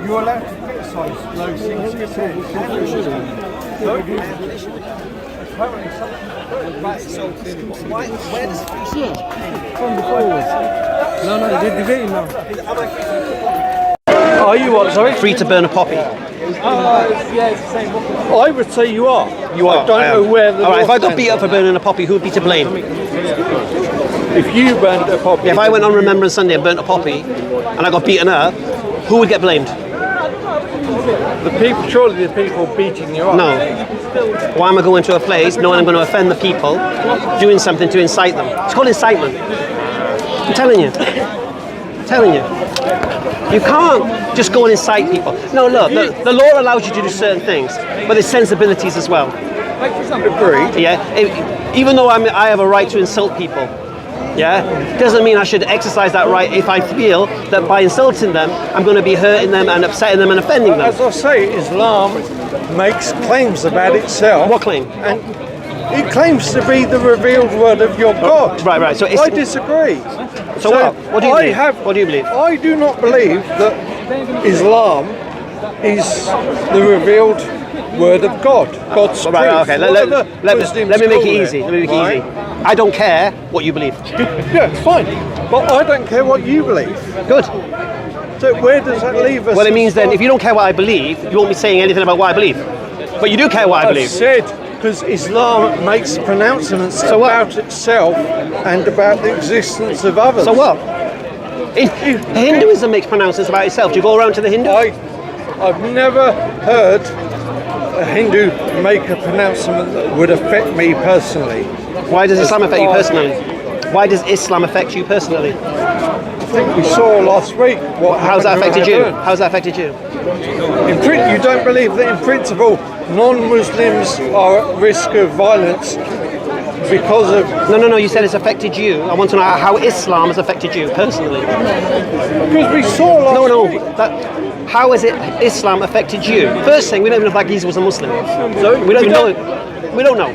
You're allowed to criticise those things you say. Where does free speech From the forward. No, they're debating now. Are you what, sorry? Free to burn a poppy. Yeah, it's the same book. I would say you are. You are. Don't know where the. Alright, if I got beat up for burning a poppy, who would be to blame? If you burned a poppy. If I went on Remembrance Sunday and burnt a poppy, and I got beaten up, who would get blamed? The people, surely the people beating you up. No. Why am I going to a place knowing I'm going to offend the people, doing something to incite them? It's called incitement. I'm telling you. You can't just go and incite people. No, look, the law allows you to do certain things, but there's sensibilities as well. Like, for example, Agreed. Yeah, even though I have a right to insult people, yeah, doesn't mean I should exercise that right if I feel that by insulting them, I'm going to be hurting them and upsetting them and offending them. As I say, Islam makes claims about itself. What claim? And it claims to be the revealed word of your God. Right. So I disagree. So what? What do you believe? What do you believe? I do not believe that Islam is the revealed word of God. God's truth. Right, okay. Let me make it easy. I don't care what you believe. Yeah, it's fine. But I don't care what you believe. Good. So where does that leave us? Well, it means then if you don't care what I believe, you won't be saying anything about what I believe. But you do care what I believe. I've said, because Islam makes pronouncements about itself and about the existence of others. So what? Hinduism makes pronouncements about itself. Do you go around to the Hindus? I've never heard a Hindu make a pronouncement that would affect me personally. Why does Islam affect you personally? Why does Islam affect you personally? I think we saw last week what How's that affected you? happened. How's that affected you? You don't believe that in principle non-Muslims are at risk of violence because of... No, you said it's affected you. I want to know how Islam has affected you personally. Because we saw last week... How has Islam affected you? First thing, we don't even know if that geezer was a Muslim. So we don't know. We don't know.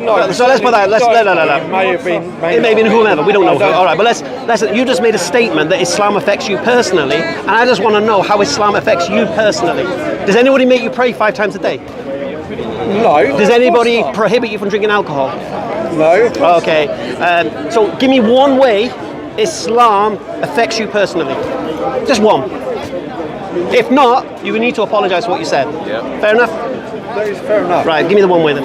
No, so let's put that. It may have been. It may have been whomever. We don't know. All right, but let's. You just made a statement that Islam affects you personally, and I just want to know how Islam affects you personally. Does anybody make you pray 5 times a day? No. Does anybody prohibit you from drinking alcohol? No. Okay. So give me one way Islam affects you personally. Just one. If not, you need to apologise for what you said. Yeah. Fair enough? That is fair enough. Right, give me the one way then.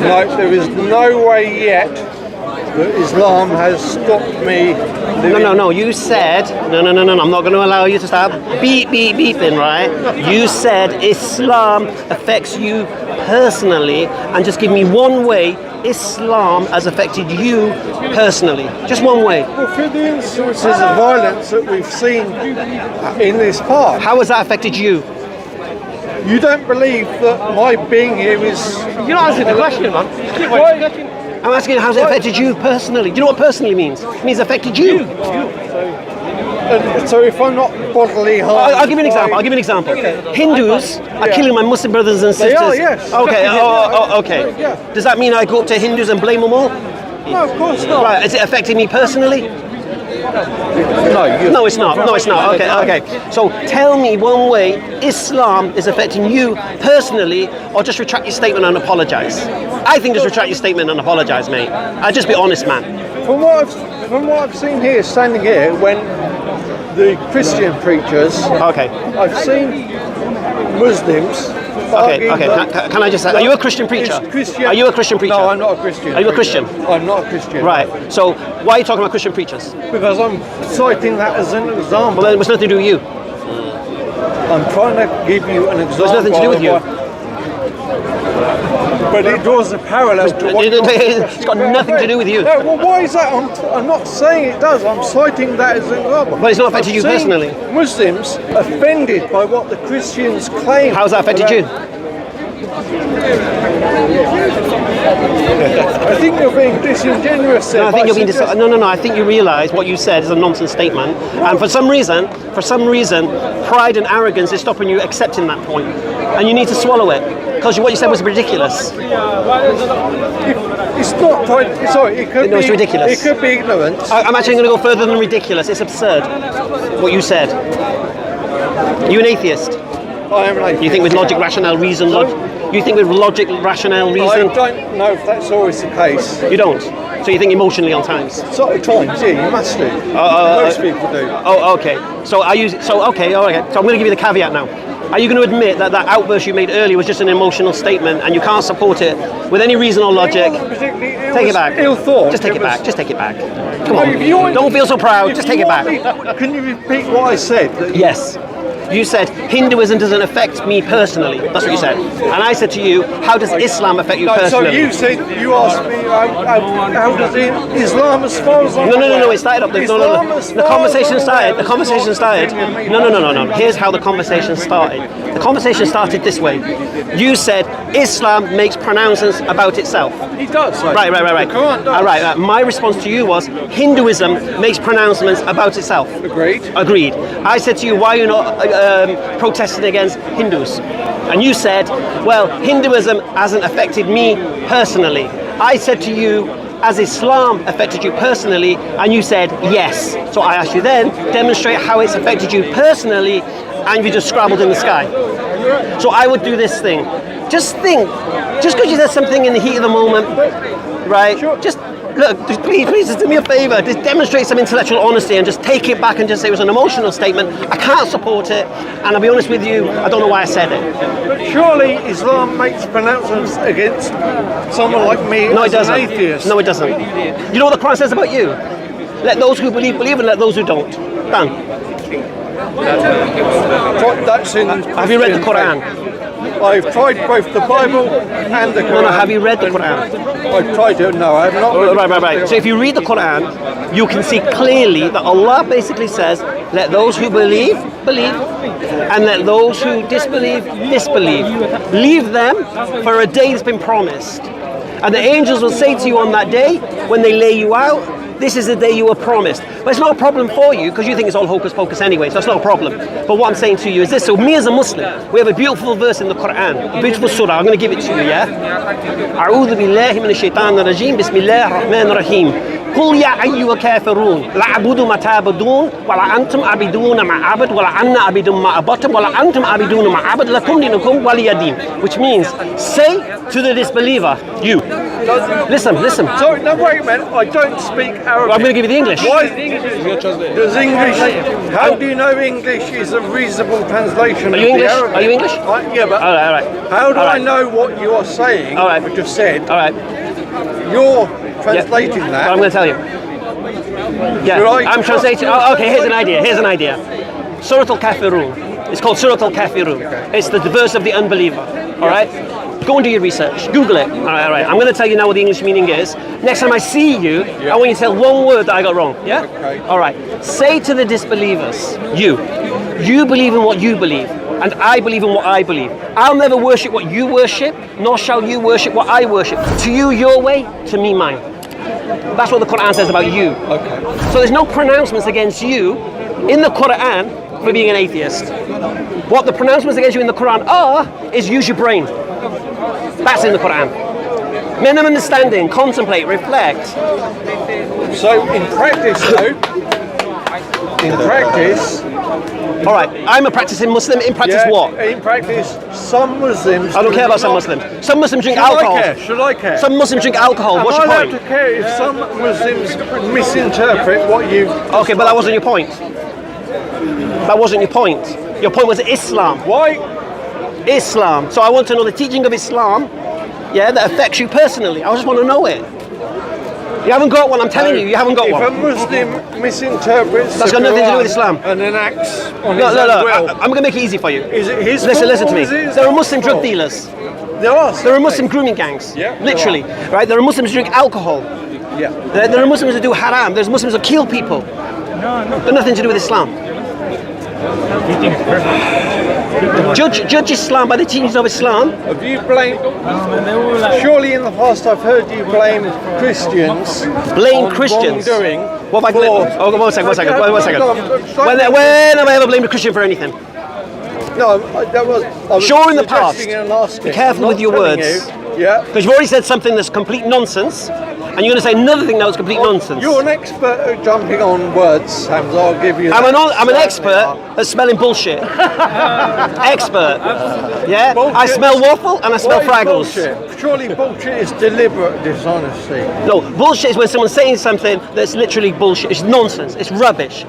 No, there is no way yet that Islam has stopped me. No. You said no. I'm not going to allow you to stop beeping. Right? You said Islam affects you personally, and just give me one way Islam has affected you personally. Just one way. Well, for the instances of violence that we've seen in this park. How has that affected you? You don't believe that my being here is... You're not answering the question, man. I'm asking how's it affected you personally. Do you know what personally means? It means affected you. So if I'm not bodily harmed... I'll give you an example. Okay. Hindus are killing my Muslim brothers and sisters. They are, yes. Okay, okay. Yeah. Does that mean I go up to Hindus and blame them all? No, of course not. Right, is it affecting me personally? No, it's not. Okay. So tell me one way Islam is affecting you personally, or just retract your statement and apologise. I think just retract your statement and apologise, mate. I'd just be honest, man. From what I've seen here, standing here, when the Christian preachers, I've seen Muslims. Okay. Can I just say, are you a Christian preacher? Are you a Christian preacher? No, I'm not a Christian. Are you a Christian? I'm not a Christian. Right. So why are you talking about Christian preachers? Because I'm citing that as an example. Well, then it's nothing to do with you. I'm trying to give you an example. There's nothing to do with you. But it draws a parallel to what it's got nothing to do with you. No, well, why is that? I'm not saying it does. I'm citing that as an example. But it's not affected you personally. Muslims offended by what the Christians claim. How's that affected you? I think you're being disingenuous there. No, I think you're being no. I think you realise what you said is a nonsense statement, and for some reason, pride and arrogance is stopping you accepting that point, and you need to swallow it because what you said was ridiculous. It's not pride. Sorry, it could be. It's ridiculous. It could be ignorance. I'm actually going to go further than ridiculous. It's absurd. What you said. You an atheist? I am an atheist. You think with logic, rationale, reason? You think with logic, rationale, reason? I don't know if that's always the case. You don't? So you think emotionally on times? Sort of times, yeah, you must do. Most people do. Oh, okay. So are you? So okay, all right. So I'm going to give you the caveat now. Are you going to admit that that outburst you made earlier was just an emotional statement and you can't support it with any reason or logic? Take it back. Ill thought. Just take it back. Just take it back. Come on. Don't feel so proud. Just take it back. Can you repeat what I said? Yes. You said Hinduism doesn't affect me personally. That's what you said. And I said to you, how does Islam affect you personally? So you said, you asked me, how does Islam as far as I'm No, it started up. The conversation started. The conversation started. No. Here's how the conversation started. The conversation started this way. You said Islam makes pronouncements about itself. He does. Right. The Quran does. All right. My response to you was Hinduism makes pronouncements about itself. Agreed. I said to you, why are you not protesting against Hindus? And you said, well, Hinduism hasn't affected me personally. I said to you, has Islam affected you personally? And you said yes. So I asked you then, demonstrate how it's affected you personally, and you just scrabbled in the sky. So I would do this thing. Just think, just because you said something in the heat of the moment, right? Sure. Just look, please, just do me a favour. Just demonstrate some intellectual honesty and just take it back and just say it was an emotional statement. I can't support it, and I'll be honest with you, I don't know why I said it. But surely Islam makes pronouncements against someone like me as an atheist. No, it doesn't. You know what the Quran says about you? Let those who believe, believe, and let those who don't. Done. That's in. Have you read the Quran? I've tried both the Bible and the Quran. No, have you read the Quran? I've tried to. No, I have not. Right. So if you read the Quran, you can see clearly that Allah basically says, let those who believe, believe, and let those who disbelieve, disbelieve. Leave them for a day that's been promised. And the angels will say to you on that day, when they lay you out, this is the day you were promised. But it's not a problem for you because you think it's all hocus pocus anyway, so it's not a problem. But what I'm saying to you is this. So me as a Muslim, we have a beautiful verse in the Quran, a beautiful surah. I'm going to give it to you, yeah? A'udhu billahi minash shaitanir rajim, bismillahir rahmanir rahim. قل يا أيها الكافرون لا أعبد ما تعبدون ولا أنتم عابدون ما أعبد ولا أنا عابد ما عبدتم ولا أنتم عابدون ما أعبد لكم دينكم ولي دين. Which means, say to the disbeliever, you. Listen. Sorry, no, wait a minute. I don't speak Arabic. I'm going to give you the English. Why? Does English? How do you know English is a reasonable translation? Are you English? Arabic? Are you English? Yeah, but all right. How do I know what you are saying? All right. What you said. All right. You're translating that. I'm going to tell you. Yeah, I'm translating. Oh, okay, here's an idea. Surah Al-Kafirun. It's called Surah Al-Kafirun. It's the verse of the unbeliever. All right? Go and do your research. Google it. All right. I'm going to tell you now what the English meaning is. Next time I see you, I want you to tell one word that I got wrong. Yeah? Okay. All right. Say to the disbelievers, you believe in what you believe, and I believe in what I believe. I'll never worship what you worship, nor shall you worship what I worship. To you, your way, to me, mine. That's what the Quran says about you. Okay. So there's no pronouncements against you in the Quran for being an atheist. What the pronouncements against you in the Quran are is use your brain. That's in the Quran. Minimum understanding, contemplate, reflect. So in practice, though, all right, I'm a practicing Muslim. In practice, what? In practice, some Muslims. I don't care about some Muslims. Some Muslims drink alcohol. Should I care? Some Muslims drink alcohol. What's your point? I don't care if some Muslims misinterpret what you. Okay, but that wasn't your point. That wasn't your point. Your point was Islam. Why? Islam. So I want to know the teaching of Islam, yeah, that affects you personally. I just want to know it. You haven't got one, I'm telling you haven't got one. If a Muslim misinterprets that's got nothing to do with Islam. And enacts on his own will. I'm going to make it easy for you. Is it his Listen to me. There are Muslim drug dealers. There are Muslim grooming gangs. Yeah, literally. Right? There are Muslims who drink alcohol. Yeah. There are Muslims who do haram. There's Muslims who kill people. Got nothing to do with Islam. Judge Islam by the teachings of Islam. Have you blamed? Surely in the past I've heard you blame Christians. Blame on Christians. wrongdoing. What have I blamed? Oh, one second. When have I ever blamed a Christian for anything? No, that was. I was Sure, in the past. suggesting and asking. Be careful I'm with not your telling words. you. Yeah. Because you've already said something that's complete nonsense, and you're going to say another thing that was complete nonsense. You're an expert at jumping on words, Hamza. I'll give you. I'm an Certainly expert are. at smelling bullshit. Expert. Yeah? Bullshit. I smell waffle and I smell What is Fraggles. bullshit? Surely bullshit is deliberate dishonesty. No, bullshit is when someone's saying something that's literally bullshit. It's nonsense. It's rubbish.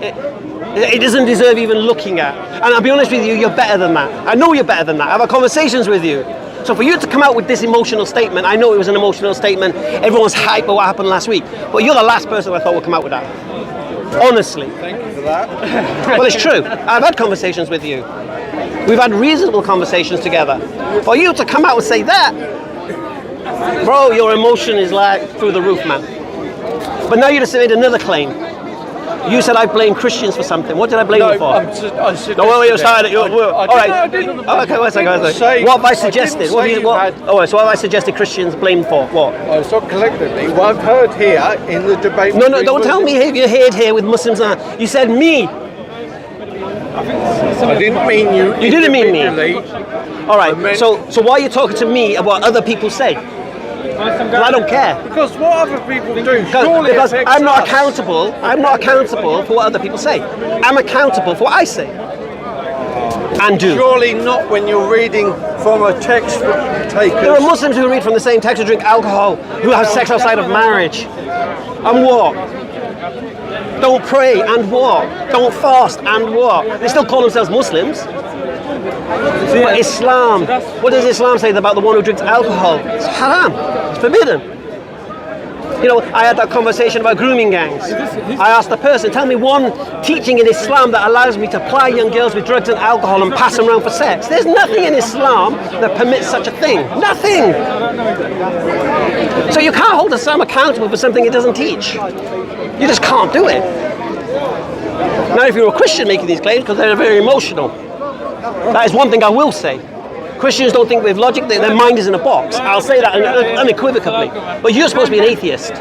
It doesn't deserve even looking at. And I'll be honest with you, you're better than that. I know you're better than that. I've had conversations with you. So for you to come out with this emotional statement, I know it was an emotional statement. Everyone's hyped about what happened last week. But you're the last person I thought would come out with that. Honestly. Thank you for that. Well, it's true. I've had conversations with you. We've had reasonable conversations together. For you to come out and say that, bro, your emotion is like through the roof, man. But now you just made another claim. You said I blame Christians for something. What did I blame you for? No, wait, you started. All right. Okay, one second. What have I suggested? So what have I suggested Christians blamed for? What? It's not collectively. What I've heard here in the debate. No, don't tell me you're here with Muslims. You said me. I didn't mean you. You didn't mean me. All right. So why are you talking to me about what other people say? I don't care. Because what other people do surely because affects I'm not us. accountable. I'm not accountable for what other people say. I'm accountable for what I say and do. Surely not when you're reading from a text taken. There are Muslims who read from the same text, who drink alcohol, who have sex outside of marriage. And what? Don't pray and what? Don't fast and what? They still call themselves Muslims. But Islam, what does Islam say about the one who drinks alcohol? It's haram. It's forbidden. You know, I had that conversation about grooming gangs. I asked the person, tell me one teaching in Islam that allows me to ply young girls with drugs and alcohol and pass them around for sex. There's nothing in Islam that permits such a thing. Nothing. So you can't hold Islam accountable for something it doesn't teach. You just can't do it. Now, if you're a Christian making these claims, because they're very emotional, that is one thing I will say. Christians don't think with logic, their mind is in a box. I'll say that unequivocally. But you're supposed to be an atheist.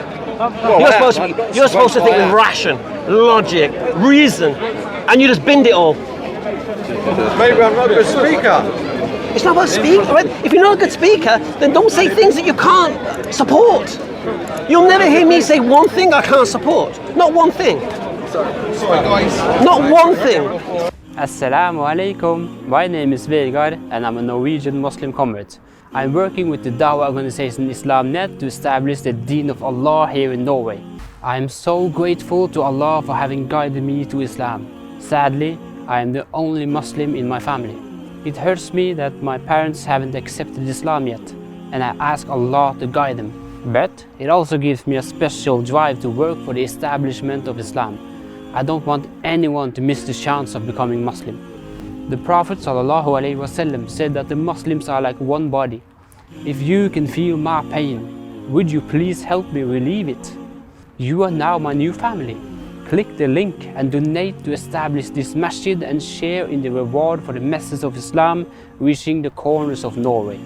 You're supposed to think with ration, logic, reason, and you just bend it all. Maybe I'm not a good speaker. It's not about speaking. Right? If you're not a good speaker, then don't say things that you can't support. You'll never hear me say one thing I can't support. Not one thing. Not one thing. Assalamu alaikum. My name is Vegard and I'm a Norwegian Muslim convert. I'm working with the Dawah organization Islamnet to establish the Deen of Allah here in Norway. I am so grateful to Allah for having guided me to Islam. Sadly, I am the only Muslim in my family. It hurts me that my parents haven't accepted Islam yet, and I ask Allah to guide them. But it also gives me a special drive to work for the establishment of Islam. I don't want anyone to miss the chance of becoming Muslim. The Prophet ﷺ said that the Muslims are like one body. If you can feel my pain, would you please help me relieve it? You are now my new family. Click the link and donate to establish this masjid and share in the reward for the message of Islam reaching the corners of Norway.